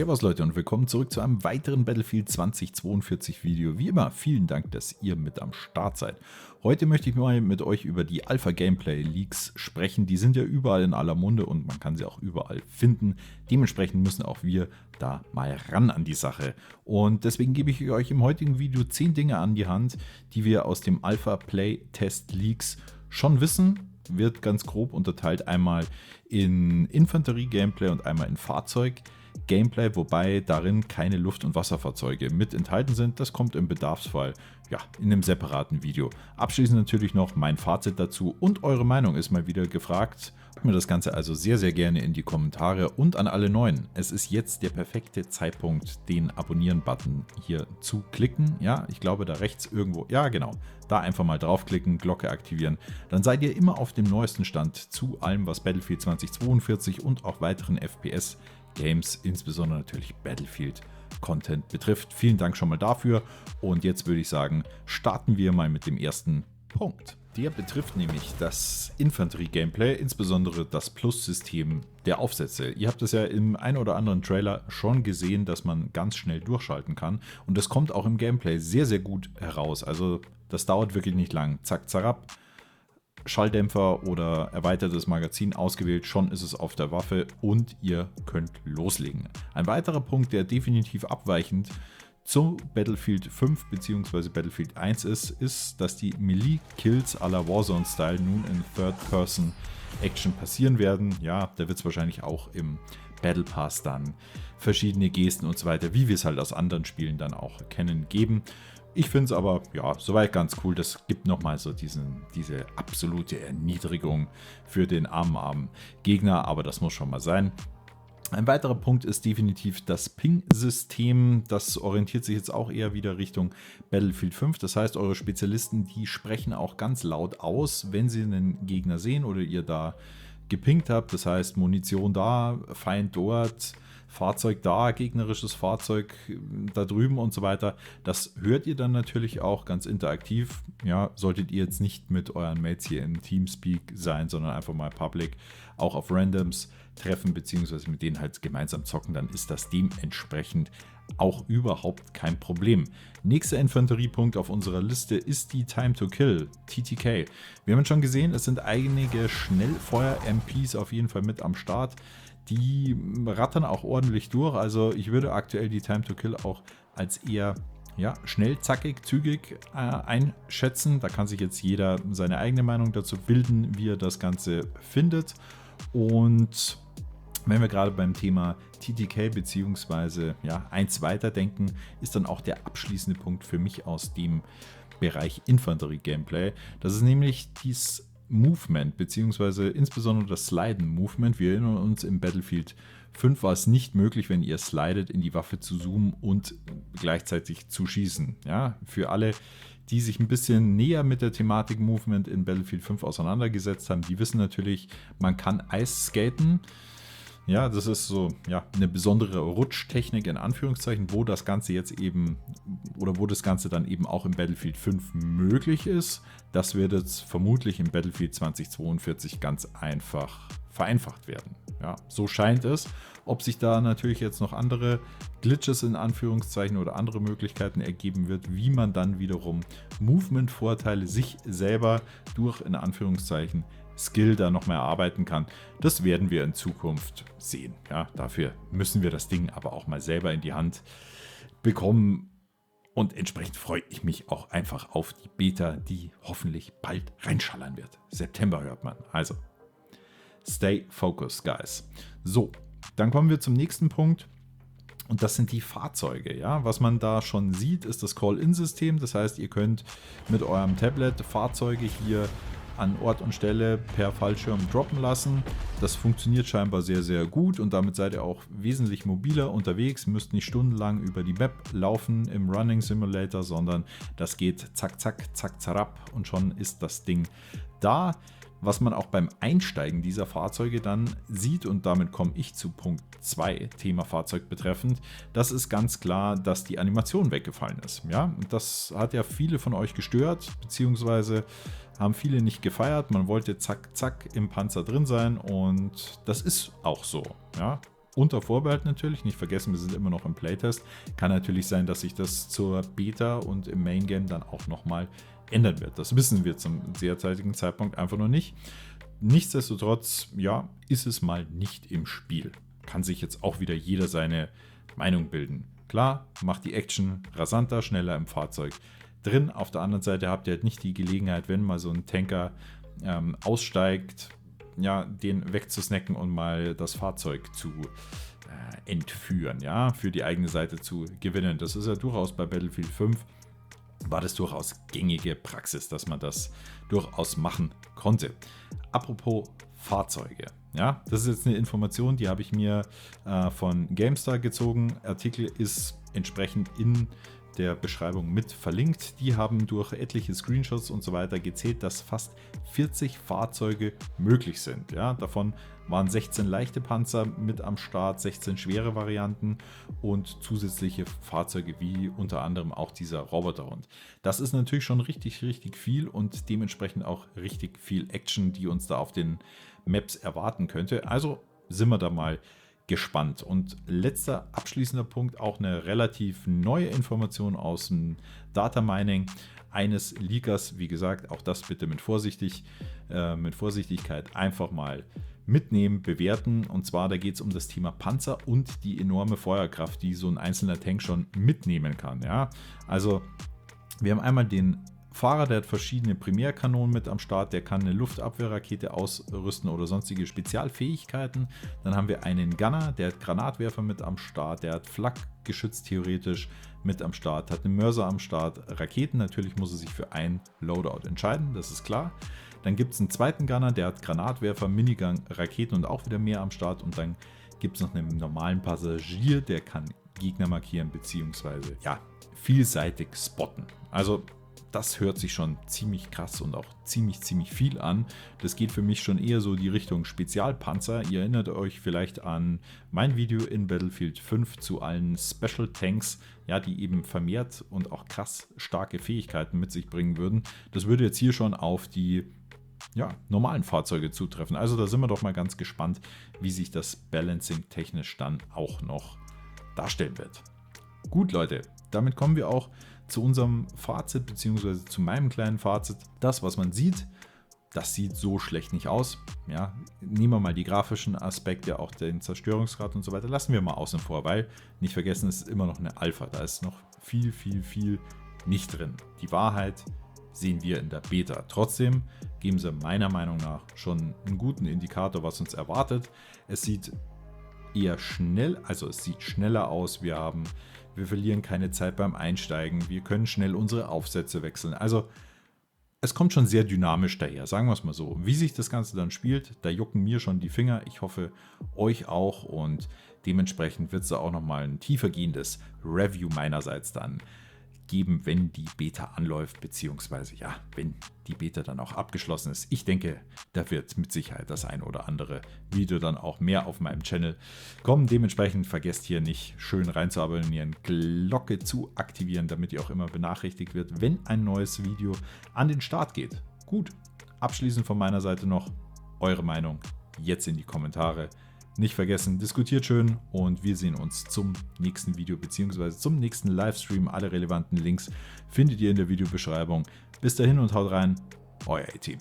Servus Leute und willkommen zurück zu einem weiteren Battlefield 2042 Video. Wie immer, vielen Dank, dass ihr mit am Start seid. Heute möchte ich mal mit euch über die Alpha Gameplay Leaks sprechen. Die sind ja überall in aller Munde und man kann sie auch überall finden. Dementsprechend müssen auch wir da mal ran an die Sache. Und deswegen gebe ich euch im heutigen Video 10 Dinge an die Hand, die wir aus dem Alpha Play Test Leaks schon wissen. Wird ganz grob unterteilt einmal in Infanterie-Gameplay und einmal in Fahrzeug-Gameplay, wobei darin keine Luft- und Wasserfahrzeuge mit enthalten sind. Das kommt im Bedarfsfall ja in einem separaten Video. Abschließend natürlich noch mein Fazit dazu und eure Meinung ist mal wieder gefragt. Schreibt mir das Ganze also sehr, sehr gerne in die Kommentare und an alle Neuen. Es ist jetzt der perfekte Zeitpunkt, den Abonnieren-Button hier zu klicken. Ja, ich glaube da rechts irgendwo, ja genau, da einfach mal draufklicken, Glocke aktivieren. Dann seid ihr immer auf dem neuesten Stand zu allem, was Battlefield 2042 und auch weiteren FPS-Games, insbesondere natürlich Battlefield-Content betrifft. Vielen Dank schon mal dafür und jetzt würde ich sagen, starten wir mal mit dem ersten Punkt. Der betrifft nämlich das Infanterie-Gameplay, insbesondere das Plus-System der Aufsätze. Ihr habt es ja im einen oder anderen Trailer schon gesehen, dass man ganz schnell durchschalten kann. Und das kommt auch im Gameplay sehr, sehr gut heraus. Also das dauert wirklich nicht lang. Zack, zarab, Schalldämpfer oder erweitertes Magazin ausgewählt, schon ist es auf der Waffe und ihr könnt loslegen. Ein weiterer Punkt, der definitiv abweichend zu Battlefield 5 bzw. Battlefield 1 ist, dass die Melee-Kills à la Warzone-Style nun in Third-Person-Action passieren werden. Ja, da wird es wahrscheinlich auch im Battle Pass dann verschiedene Gesten und so weiter, wie wir es halt aus anderen Spielen dann auch kennen, geben. Ich finde es aber, ja, soweit ganz cool. Das gibt nochmal so diese absolute Erniedrigung für den armen Gegner, aber das muss schon mal sein. Ein weiterer Punkt ist definitiv das Ping-System. Das orientiert sich jetzt auch eher wieder Richtung Battlefield 5. Das heißt, eure Spezialisten, die sprechen auch ganz laut aus, wenn sie einen Gegner sehen oder ihr da gepingt habt. Das heißt, Munition da, Feind dort, Fahrzeug da, gegnerisches Fahrzeug da drüben und so weiter. Das hört ihr dann natürlich auch ganz interaktiv. Ja, solltet ihr jetzt nicht mit euren Mates hier im Teamspeak sein, sondern einfach mal Public auch auf Randoms treffen, beziehungsweise mit denen halt gemeinsam zocken, dann ist das dementsprechend auch überhaupt kein Problem. Nächster Infanteriepunkt auf unserer Liste ist die Time to Kill, TTK. Wir haben schon gesehen, es sind einige Schnellfeuer-MPs auf jeden Fall mit am Start. Die rattern auch ordentlich durch, also ich würde aktuell die Time to Kill auch als eher schnell, zackig, zügig einschätzen. Da kann sich jetzt jeder seine eigene Meinung dazu bilden, wie er das Ganze findet. Und wenn wir gerade beim Thema TTK bzw. 1 weiterdenken, ist dann auch der abschließende Punkt für mich aus dem Bereich Infanterie-Gameplay. Das ist nämlich dieses Movement bzw. insbesondere das Sliden-Movement. Wir erinnern uns, im Battlefield 5 war es nicht möglich, wenn ihr slidet, in die Waffe zu zoomen und gleichzeitig zu schießen. Ja, für alle, die sich ein bisschen näher mit der Thematik Movement in Battlefield 5 auseinandergesetzt haben, die wissen natürlich, man kann Eis skaten. Ja, das ist so eine besondere Rutschtechnik in Anführungszeichen, wo das Ganze jetzt eben oder wo das Ganze dann eben auch im Battlefield 5 möglich ist. Das wird jetzt vermutlich im Battlefield 2042 ganz einfach vereinfacht werden. Ja, so scheint es. Ob sich da natürlich jetzt noch andere Glitches in Anführungszeichen oder andere Möglichkeiten ergeben wird, wie man dann wiederum Movement-Vorteile sich selber durch in Anführungszeichen Skill da noch mehr erarbeiten kann, das werden wir in Zukunft sehen. Ja, dafür müssen wir das Ding aber auch mal selber in die Hand bekommen und entsprechend freue ich mich auch einfach auf die Beta, die hoffentlich bald reinschallern wird. September hört man. Also, stay focused, guys. So, dann kommen wir zum nächsten Punkt. Und das sind die Fahrzeuge. Ja? Was man da schon sieht, ist das Call-In-System. Das heißt, ihr könnt mit eurem Tablet Fahrzeuge hier an Ort und Stelle per Fallschirm droppen lassen. Das funktioniert scheinbar sehr, sehr gut und damit seid ihr auch wesentlich mobiler unterwegs. Müsst nicht stundenlang über die Map laufen im Running Simulator, sondern das geht zack, zack, zack, zarab und schon ist das Ding da. Was man auch beim Einsteigen dieser Fahrzeuge dann sieht, und damit komme ich zu Punkt 2, Thema Fahrzeug betreffend, das ist ganz klar, dass die Animation weggefallen ist. Ja, das hat ja viele von euch gestört, beziehungsweise haben viele nicht gefeiert. Man wollte zack, zack im Panzer drin sein und das ist auch so. Ja, Unter Vorbehalt natürlich, nicht vergessen, wir sind immer noch im Playtest. Kann natürlich sein, dass sich das zur Beta und im Main Game dann auch nochmal ändern wird. Das wissen wir zum derzeitigen Zeitpunkt einfach noch nicht. Nichtsdestotrotz, ja, ist es mal nicht im Spiel. Kann sich jetzt auch wieder jeder seine Meinung bilden. Klar, macht die Action rasanter, schneller im Fahrzeug drin. Auf der anderen Seite habt ihr halt nicht die Gelegenheit, wenn mal so ein Tanker aussteigt, ja, den wegzusnacken und mal das Fahrzeug zu entführen, ja, für die eigene Seite zu gewinnen. Das ist ja durchaus bei Battlefield 5 war das durchaus gängige Praxis, dass man das durchaus machen konnte. Apropos Fahrzeuge, ja, das ist jetzt eine Information, die habe ich mir von GameStar gezogen. Artikel ist entsprechend in der Beschreibung mit verlinkt. Die haben durch etliche Screenshots und so weiter gezählt, dass fast 40 Fahrzeuge möglich sind. Ja, davon waren 16 leichte Panzer mit am Start, 16 schwere Varianten und zusätzliche Fahrzeuge wie unter anderem auch dieser Roboterhund. Das ist natürlich schon richtig, richtig viel und dementsprechend auch richtig viel Action, die uns da auf den Maps erwarten könnte. Also sind wir da mal gespannt. Und letzter abschließender Punkt, auch eine relativ neue Information aus dem Data Mining eines Leakers. Wie gesagt, auch das bitte mit Vorsichtigkeit einfach mal mitnehmen, bewerten. Und zwar, da geht es um das Thema Panzer und die enorme Feuerkraft, die so ein einzelner Tank schon mitnehmen kann. Ja? Also wir haben einmal den Fahrer, der hat verschiedene Primärkanonen mit am Start, der kann eine Luftabwehrrakete ausrüsten oder sonstige Spezialfähigkeiten. Dann haben wir einen Gunner, der hat Granatwerfer mit am Start, der hat Flakgeschütz theoretisch mit am Start, hat einen Mörser am Start, Raketen, natürlich muss er sich für ein Loadout entscheiden, das ist klar. Dann gibt es einen zweiten Gunner, der hat Granatwerfer, Minigun, Raketen und auch wieder mehr am Start. Und dann gibt es noch einen normalen Passagier, der kann Gegner markieren bzw. ja, vielseitig spotten. Also das hört sich schon ziemlich krass und auch ziemlich viel an. Das geht für mich schon eher so die Richtung Spezialpanzer. Ihr erinnert euch vielleicht an mein Video in Battlefield 5 zu allen Special Tanks, ja, die eben vermehrt und auch krass starke Fähigkeiten mit sich bringen würden. Das würde jetzt hier schon auf die normalen Fahrzeuge zutreffen. Also da sind wir doch mal ganz gespannt, wie sich das Balancing technisch dann auch noch darstellen wird. Gut, Leute, damit kommen wir auch zu unserem Fazit, beziehungsweise zu meinem kleinen Fazit. Das, was man sieht, das sieht so schlecht nicht aus. Ja, nehmen wir mal die grafischen Aspekte, auch den Zerstörungsgrad und so weiter, lassen wir mal außen vor, weil, nicht vergessen, es ist immer noch eine Alpha. Da ist noch viel nicht drin. Die Wahrheit sehen wir in der Beta. Trotzdem geben sie meiner Meinung nach schon einen guten Indikator, was uns erwartet. Es sieht eher schnell, also es sieht schneller aus. Wir verlieren keine Zeit beim Einsteigen. Wir können schnell unsere Aufsätze wechseln. Also es kommt schon sehr dynamisch daher, sagen wir es mal so. Wie sich das Ganze dann spielt, da jucken mir schon die Finger. Ich hoffe, euch auch. Und dementsprechend wird es da auch nochmal ein tiefergehendes Review meinerseits dann geben, wenn die Beta anläuft, beziehungsweise ja, wenn die Beta dann auch abgeschlossen ist. Ich denke, da wird mit Sicherheit das ein oder andere Video dann auch mehr auf meinem Channel kommen. Dementsprechend vergesst hier nicht schön rein zu abonnieren, Glocke zu aktivieren, damit ihr auch immer benachrichtigt wird, wenn ein neues Video an den Start geht. Gut, abschließend von meiner Seite noch eure Meinung jetzt in die Kommentare. Nicht vergessen, diskutiert schön und wir sehen uns zum nächsten Video bzw. zum nächsten Livestream. Alle relevanten Links findet ihr in der Videobeschreibung. Bis dahin und haut rein, euer A-Team.